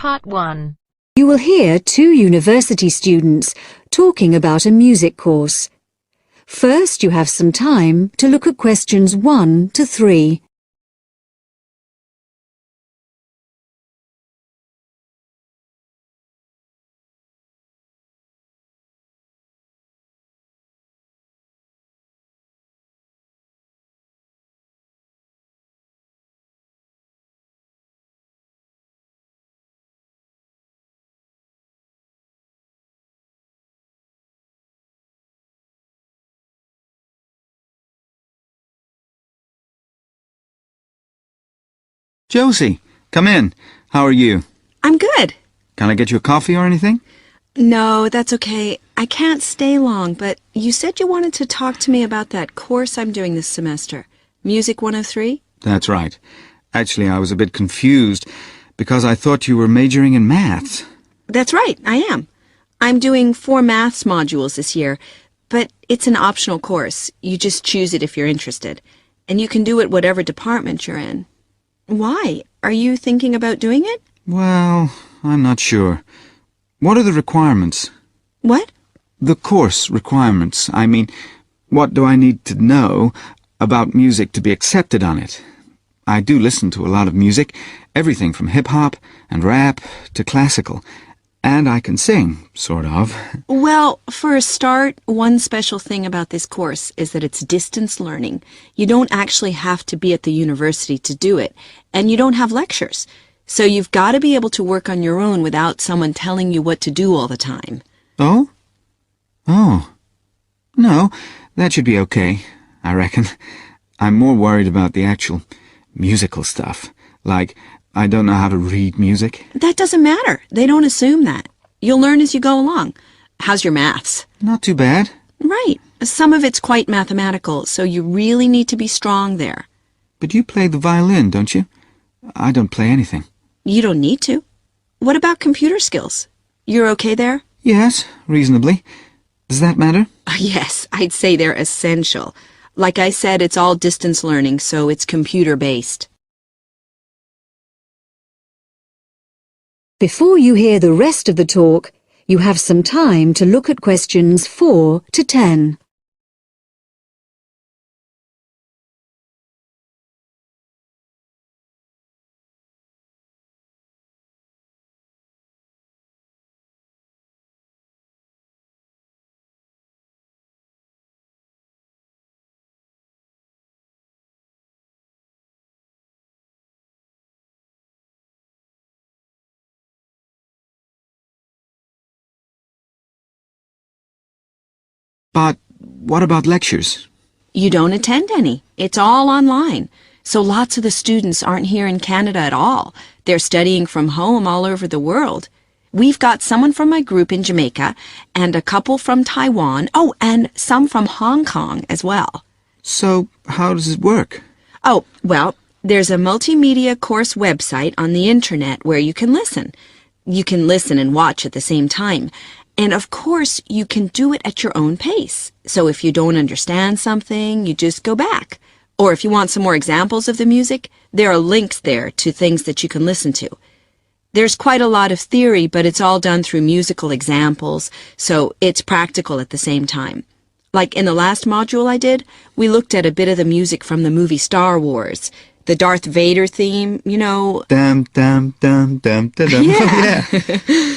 Part 1. You will hear two university students talking about a music course. First, you have some time to look at questions 1 to 3. Josie, come in. How are you? I'm good. Can I get you a coffee or anything? No, that's okay. I can't stay long, but you said you wanted to talk to me about that course I'm doing this semester. Music 103? That's right. Actually, I was a bit confused because I thought you were majoring in maths. That's right, I am. I'm doing 4 maths modules this year, but it's an optional course. You just choose it if you're interested. And you can do it whatever department you're in. Why? Are you thinking about doing it? Well, I'm not sure. What are the requirements? What? The course requirements. I mean, what do I need to know about music to be accepted on it? I do listen to a lot of music, everything from hip-hop and rap to classical. And I can sing, sort of. Well, for a start, one special thing about this course is that it's distance learning. You don't actually have to be at the university to do it, and you don't have lectures. So you've got to be able to work on your own without someone telling you what to do all the time. Oh? Oh. No, that should be okay, I reckon. I'm more worried about the actual musical stuff. Like, I don't know how to read music. That doesn't matter. They don't assume that. You'll learn as you go along. How's your maths? Not too bad. Right. Some of it's quite mathematical, so you really need to be strong there. But you play the violin, don't you? I don't play anything. You don't need to. What about computer skills? You're okay there? Yes, reasonably. Does that matter? Yes, I'd say they're essential. Like I said, it's all distance learning, so it's computer-based. Before you hear the rest of the talk, you have some time to look at questions 4 to 10. But what about lectures? You don't attend any. It's all online. So lots of the students aren't here in Canada at all. They're studying from home all over the world. We've got someone from my group in Jamaica and a couple from Taiwan. Oh, and some from Hong Kong as well. So, how does it work? Oh, well, there's a multimedia course website on the internet where you can listen. You can listen and watch at the same time. And of course, you can do it at your own pace. So if you don't understand something, you just go back. Or if you want some more examples of the music, there are links there to things that you can listen to. There's quite a lot of theory, but it's all done through musical examples, so it's practical at the same time. Like in the last module I did, we looked at a bit of the music from the movie Star Wars. The Darth Vader theme, you know. Dum, dum, dum, dum, dum, dum. Yeah. Yeah.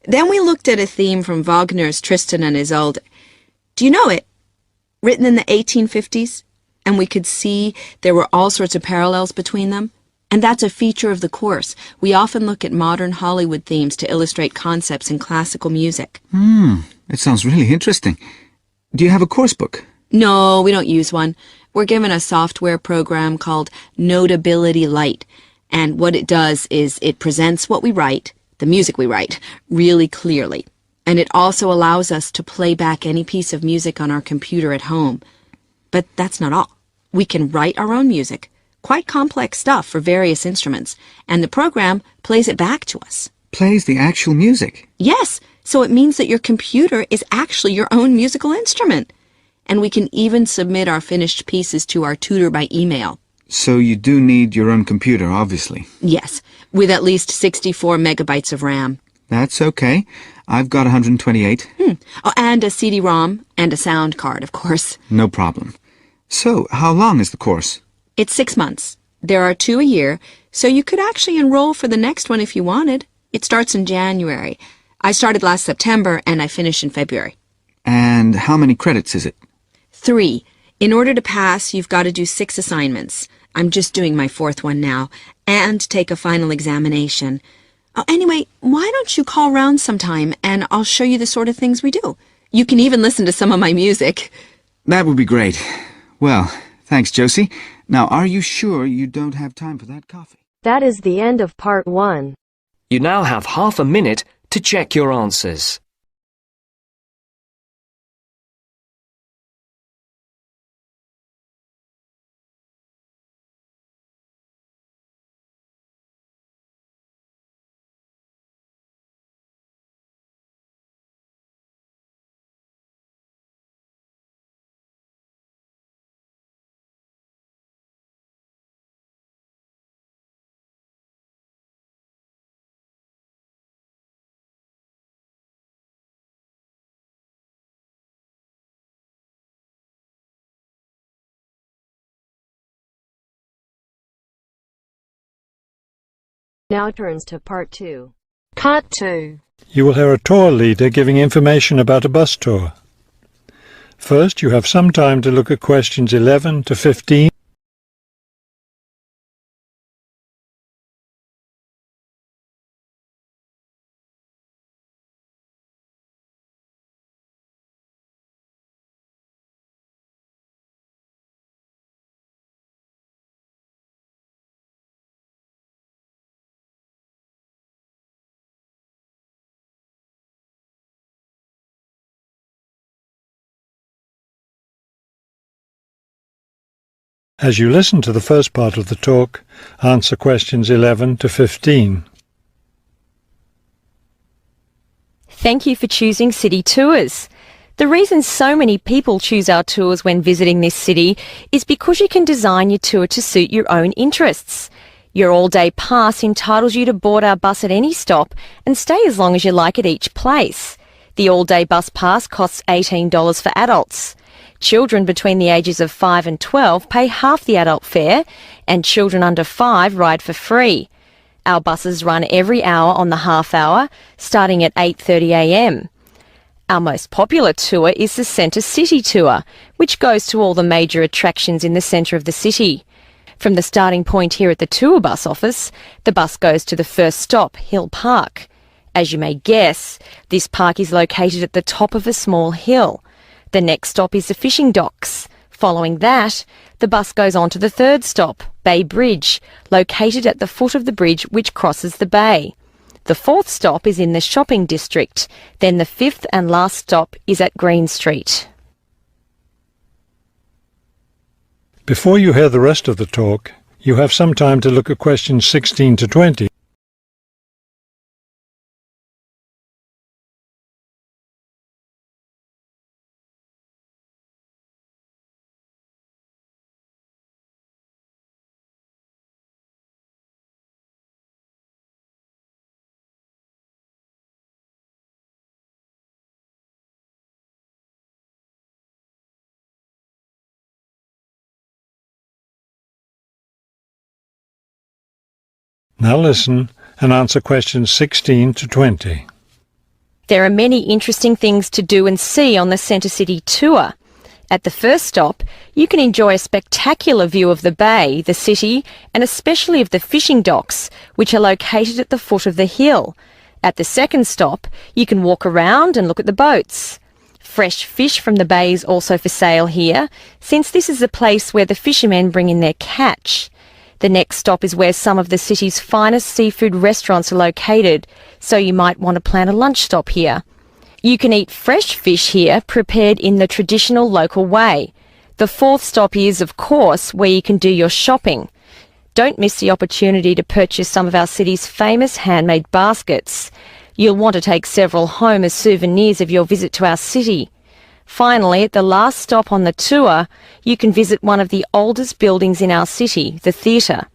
Then we looked at a theme from Wagner's Tristan and Isolde. Do you know it? Written in the 1850s. And we could see there were all sorts of parallels between them. And that's a feature of the course. We often look at modern Hollywood themes to illustrate concepts in classical music. It sounds really interesting. Do you have a course book? No, we don't use one. We're given a software program called Notability Lite. And what it does is it presents what we write, the music we write, really clearly. And it also allows us to play back any piece of music on our computer at home. But that's not all. We can write our own music, quite complex stuff for various instruments, and the program plays it back to us. Plays the actual music? Yes, so it means that your computer is actually your own musical instrument. And we can even submit our finished pieces to our tutor by email. So you do need your own computer, obviously. Yes, with at least 64 megabytes of RAM. That's okay. I've got 128. Oh, and a CD-ROM and a sound card, of course. No problem. So, how long is the course? It's 6 months. There are 2 a year, so you could actually enroll for the next one if you wanted. It starts in January. I started last September and I finish in February. And how many credits is it? 3. In order to pass, you've got to do 6 assignments. I'm just doing my 4th one now, and take a final examination. Oh, anyway, why don't you call round sometime and I'll show you the sort of things we do. You can even listen to some of my music. That would be great. Well, thanks, Josie. Now, are you sure you don't have time for that coffee? That is the end of part 1. You now have half a minute to check your answers. Now turns to part 2. Part 2. You will hear a tour leader giving information about a bus tour. First, you have some time to look at questions 11 to 15. As you listen to the first part of the talk, answer questions 11 to 15. Thank you for choosing City Tours. The reason so many people choose our tours when visiting this city is because you can design your tour to suit your own interests. Your all-day pass entitles you to board our bus at any stop and stay as long as you like at each place. The all-day bus pass costs $18 for adults. Children between the ages of 5 and 12 pay half the adult fare, and children under 5 ride for free. Our buses run every hour on the half hour, starting at 8:30 a.m. Our most popular tour is the Centre City Tour, which goes to all the major attractions in the centre of the city. From the starting point here at the tour bus office, the bus goes to the first stop, Hill Park. As you may guess, this park is located at the top of a small hill. The next stop is the fishing docks. Following that, the bus goes on to the third stop, Bay Bridge, located at the foot of the bridge which crosses the bay. The fourth stop is in the shopping district. Then the fifth and last stop is at Green Street. Before you hear the rest of the talk, you have some time to look at questions 16 to 20. Now listen and answer questions 16 to 20. There are many interesting things to do and see on the Centre City Tour. At the first stop, you can enjoy a spectacular view of the bay, the city, and especially of the fishing docks, which are located at the foot of the hill. At the second stop, you can walk around and look at the boats. Fresh fish from the bay is also for sale here, since this is the place where the fishermen bring in their catch. The next stop is where some of the city's finest seafood restaurants are located, so you might want to plan a lunch stop here. You can eat fresh fish here, prepared in the traditional local way. The fourth stop is, of course, where you can do your shopping. Don't miss the opportunity to purchase some of our city's famous handmade baskets. You'll want to take several home as souvenirs of your visit to our city. Finally, at the last stop on the tour, you can visit one of the oldest buildings in our city, the theatre.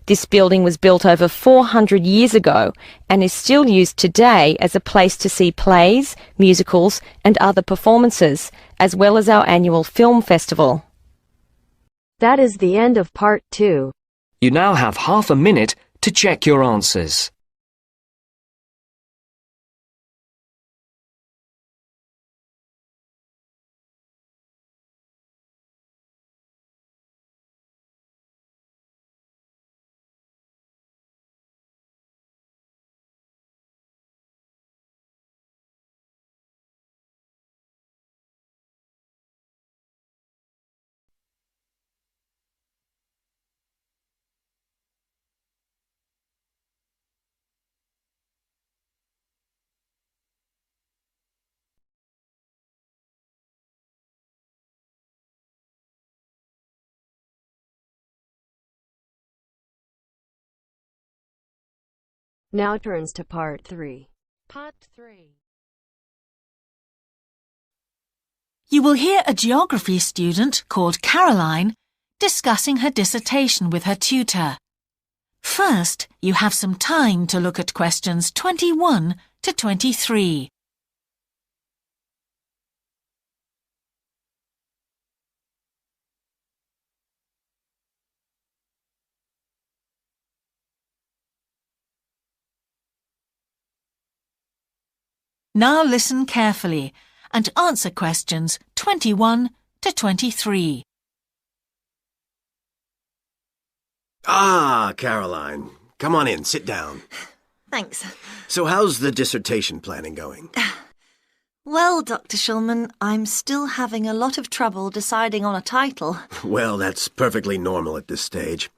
This building was built over 400 years ago and is still used today as a place to see plays, musicals and other performances, as well as our annual film festival. That is the end of part 2. You now have half a minute to check your answers. Now turns to part 3. Part 3. You will hear a geography student called Caroline discussing her dissertation with her tutor. First, you have some time to look at questions 21 to 23. Now listen carefully and answer questions 21 to 23. Ah, Caroline. Come on in, sit down. Thanks. So how's the dissertation planning going? Well, Dr. Shulman, I'm still having a lot of trouble deciding on a title. Well, that's perfectly normal at this stage.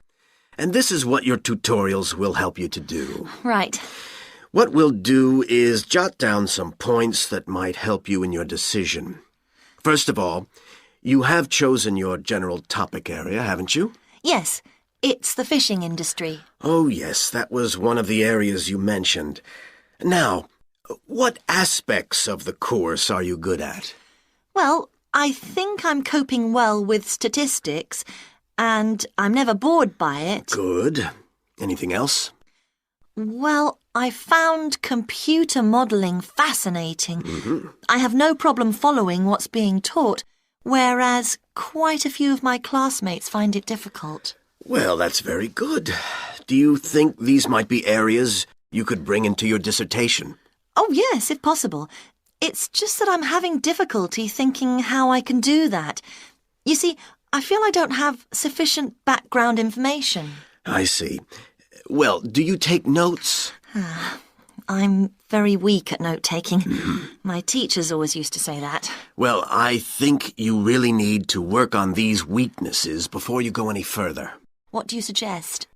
And this is what your tutorials will help you to do. Right. What we'll do is jot down some points that might help you in your decision. First of all, you have chosen your general topic area, haven't you? Yes, it's the fishing industry. Oh, yes, that was one of the areas you mentioned. Now, what aspects of the course are you good at? Well, I think I'm coping well with statistics, and I'm never bored by it. Good. Anything else? Well, I found computer modelling fascinating. I have no problem following what's being taught, whereas quite a few of my classmates find it difficult. Well, that's very good. Do you think these might be areas you could bring into your dissertation? Oh, yes, if possible. It's just that I'm having difficulty thinking how I can do that. You see, I feel I don't have sufficient background information. I see. Well, do you take notes? I'm very weak at note-taking. My teachers always used to say that. Well, I think you really need to work on these weaknesses before you go any further. What do you suggest?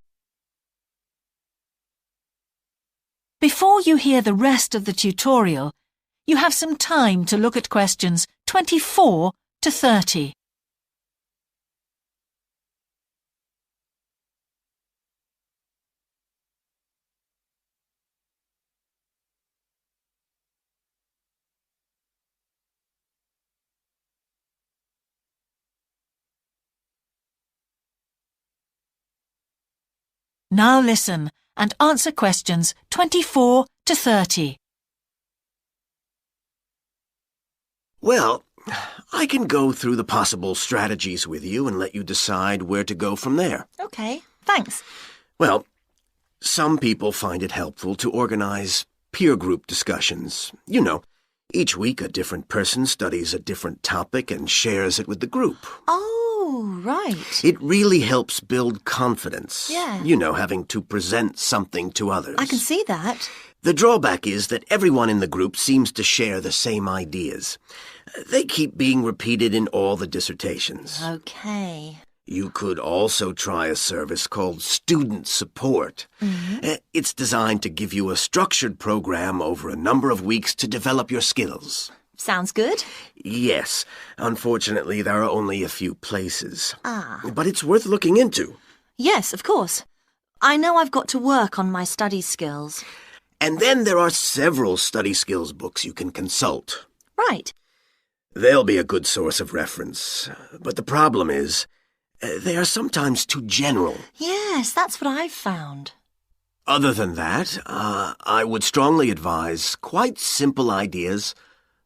Before you hear the rest of the tutorial, you have some time to look at questions 24 to 30. Now listen and answer questions 24 to 30. Well, I can go through the possible strategies with you and let you decide where to go from there. Okay, thanks. Well, some people find it helpful to organize peer group discussions. You know, each week a different person studies a different topic and shares it with the group. Oh, right. It really helps build confidence. Yeah. You know, having to present something to others. I can see that. The drawback is that everyone in the group seems to share the same ideas. They keep being repeated in all the dissertations. Okay. You could also try a service called Student Support. It's designed to give you a structured program over a number of weeks to develop your skills. Sounds good. Yes. Unfortunately, there are only a few places. Ah. But it's worth looking into. Yes, of course. I know I've got to work on my study skills. And then there are several study skills books you can consult. Right. They'll be a good source of reference. But the problem is, they are sometimes too general. Yes, that's what I've found. Other than that, I would strongly advise quite simple ideas,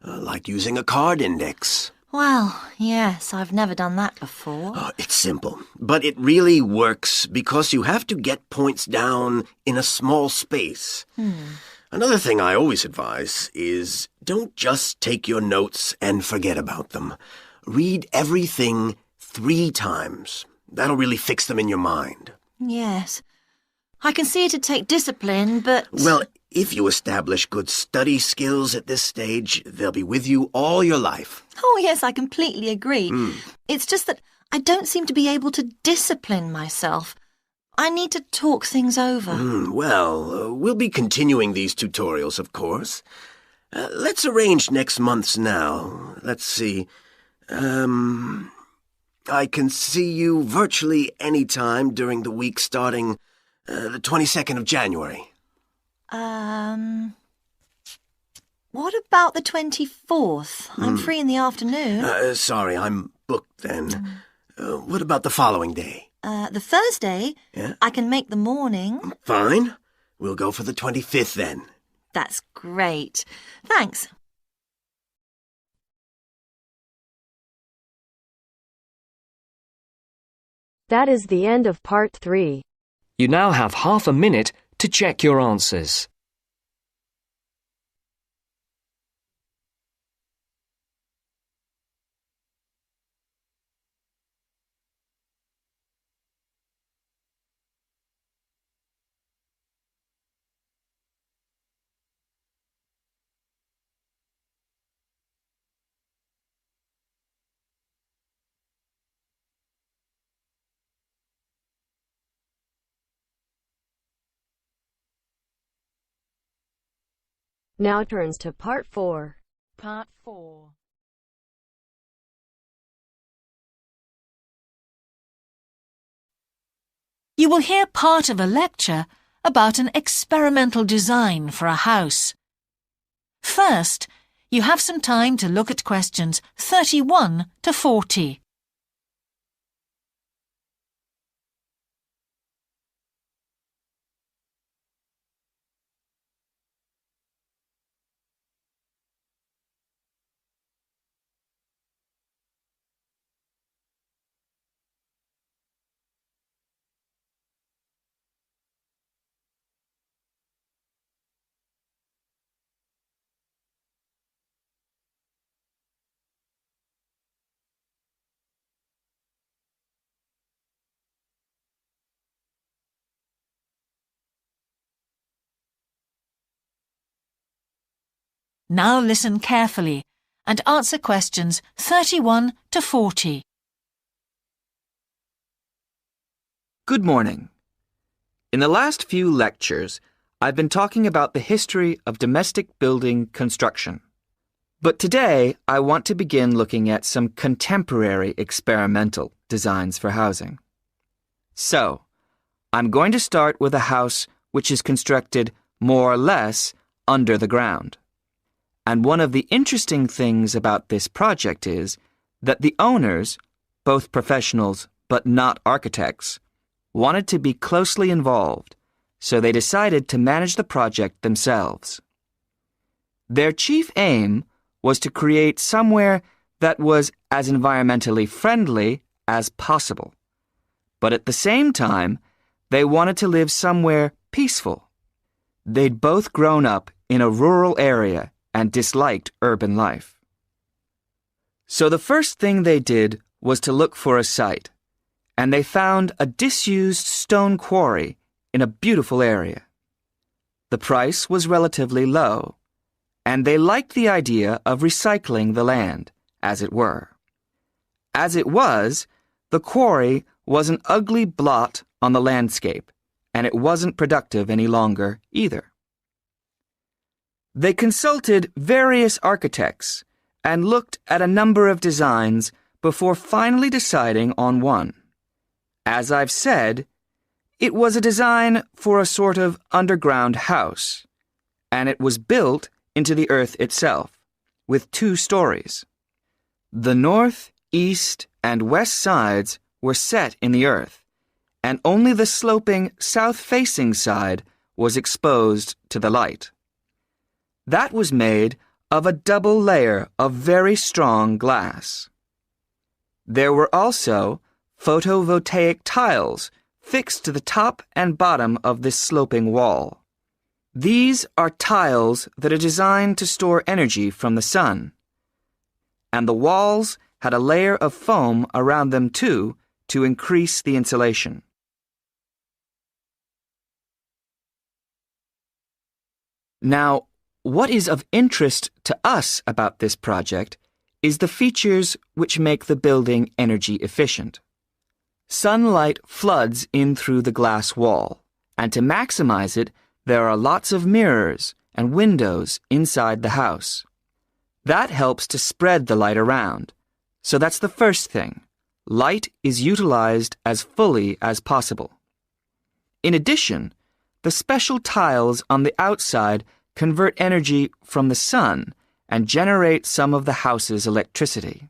like using a card index. Well, yes, I've never done that before. Oh, it's simple, but it really works because you have to get points down in a small space. Another thing I always advise is don't just take your notes and forget about them. Read everything 3 times. That'll really fix them in your mind. Yes. I can see it'd take discipline, but... Well, if you establish good study skills at this stage, they'll be with you all your life. Oh, yes, I completely agree. It's just that I don't seem to be able to discipline myself. I need to talk things over. We'll be continuing these tutorials, of course. Let's arrange next month's now. Let's see. I can see you virtually any time during the week starting the 22nd of January. What about the 24th? I'm free in the afternoon. Sorry, I'm booked then. What about the following day? The Thursday? Yeah? I can make the morning. Fine. We'll go for the 25th then. That's great. Thanks. That is the end of part 3. You now have half a minute to check your answers. Now turns to part 4. Part 4. You will hear part of a lecture about an experimental design for a house. First, you have some time to look at questions 31 to 40. Now listen carefully and answer questions 31 to 40. Good morning. In the last few lectures, I've been talking about the history of domestic building construction. But today, I want to begin looking at some contemporary experimental designs for housing. So, I'm going to start with a house which is constructed more or less under the ground. And one of the interesting things about this project is that the owners, both professionals but not architects, wanted to be closely involved, so they decided to manage the project themselves. Their chief aim was to create somewhere that was as environmentally friendly as possible. But at the same time, they wanted to live somewhere peaceful. They'd both grown up in a rural area and disliked urban life. So the first thing they did was to look for a site, and they found a disused stone quarry in a beautiful area. The price was relatively low, and they liked the idea of recycling the land, as it were. As it was, the quarry was an ugly blot on the landscape, and it wasn't productive any longer either. They consulted various architects and looked at a number of designs before finally deciding on one. As I've said, it was a design for a sort of underground house, and it was built into the earth itself, with 2 stories. The north, east, and west sides were set in the earth, and only the sloping south-facing side was exposed to the light. That was made of a double layer of very strong glass. There were also photovoltaic tiles fixed to the top and bottom of this sloping wall. These are tiles that are designed to store energy from the sun, and the walls had a layer of foam around them too to increase the insulation. Now, what is of interest to us about this project is the features which make the building energy efficient. Sunlight floods in through the glass wall, and to maximize it, there are lots of mirrors and windows inside the house. That helps to spread the light around. So that's the first thing. Light is utilized as fully as possible. In addition, the special tiles on the outside convert energy from the sun and generate some of the house's electricity.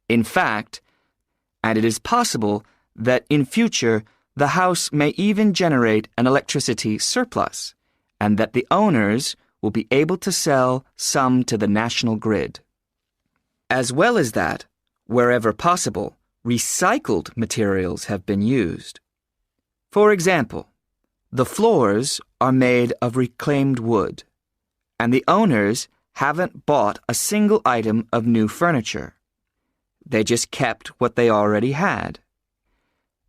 In fact, and it is possible that in future the house may even generate an electricity surplus, and that the owners will be able to sell some to the national grid. As well as that, wherever possible, recycled materials have been used. For example, the floors are made of reclaimed wood, and the owners haven't bought a single item of new furniture. They just kept what they already had.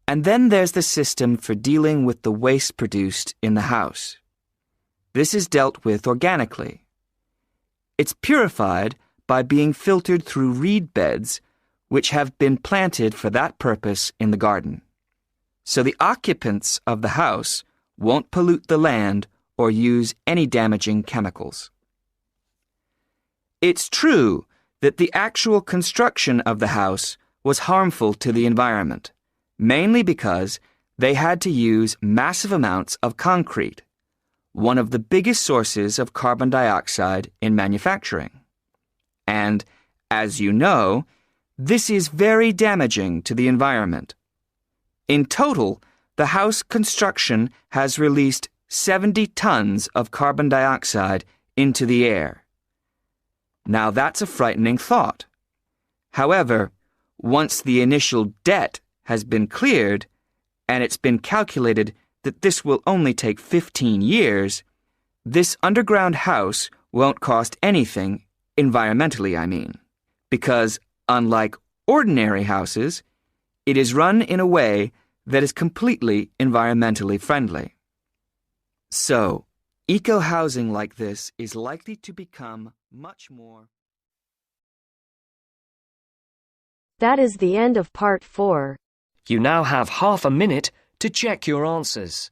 And then there's the system for dealing with the waste produced in the house. This is dealt with organically. It's purified by being filtered through reed beds which have been planted for that purpose in the garden. So the occupants of the house won't pollute the land or use any damaging chemicals. It's true that the actual construction of the house was harmful to the environment, mainly because they had to use massive amounts of concrete, one of the biggest sources of carbon dioxide in manufacturing. And, as you know, this is very damaging to the environment. In total, the house construction has released 70 tons of carbon dioxide into the air. Now that's a frightening thought. However, once the initial debt has been cleared, and it's been calculated that this will only take 15 years, this underground house won't cost anything, environmentally I mean, because unlike ordinary houses, it is run in a way that is completely environmentally friendly. So, eco-housing like this is likely to become much more. That is the end of part 4. You now have half a minute to check your answers.